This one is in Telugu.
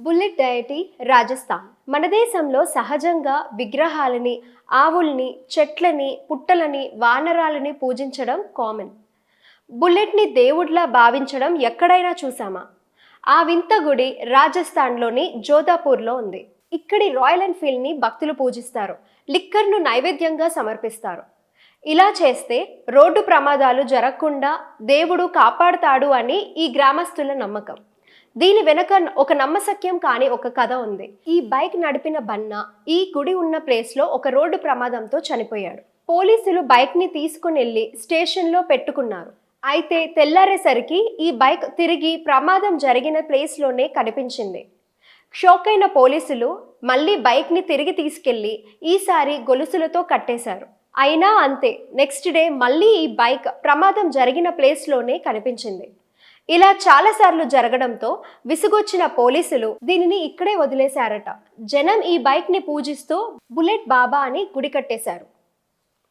బుల్లెట్ డయటీ రాజస్థాన్. మన దేశంలో సహజంగా విగ్రహాలని, ఆవుల్ని, చెట్లని, పుట్టలని, వానరాలని పూజించడం కామన్. బుల్లెట్ని దేవుడిలా భావించడం ఎక్కడైనా చూసామా? ఆ వింత గుడి రాజస్థాన్లోని జోధాపూర్లో ఉంది. ఇక్కడి రాయల్ ఎన్ఫీల్డ్ని భక్తులు పూజిస్తారు. లిక్కర్ను నైవేద్యంగా సమర్పిస్తారు. ఇలా చేస్తే రోడ్డు ప్రమాదాలు జరగకుండా దేవుడు కాపాడుతాడు అని ఈ గ్రామస్తుల నమ్మకం. దీని వెనక ఒక నమ్మశక్యం కాని ఒక కథ ఉంది. ఈ బైక్ నడిపిన బన్న ఈ గుడి ఉన్న ప్లేస్లో ఒక రోడ్డు ప్రమాదంతో చనిపోయాడు. పోలీసులు బైక్ని తీసుకుని వెళ్ళి స్టేషన్లో పెట్టుకున్నారు. అయితే తెల్లారేసరికి ఈ బైక్ తిరిగి ప్రమాదం జరిగిన ప్లేస్లోనే కనిపించింది. షాక్ అయిన పోలీసులు మళ్ళీ బైక్ని తిరిగి తీసుకెళ్లి ఈసారి గొలుసులతో కట్టేశారు. అయినా అంతే, నెక్స్ట్ డే మళ్ళీ ఈ బైక్ ప్రమాదం జరిగిన ప్లేస్లోనే కనిపించింది. ఇలా చాలాసార్లు జరగడంతో విసుగొచ్చిన పోలీసులు దీనిని ఇక్కడే వదిలేశారట. జనం ఈ బైక్ని పూజిస్తూ బుల్లెట్ బాబా అని గుడి కట్టేశారు.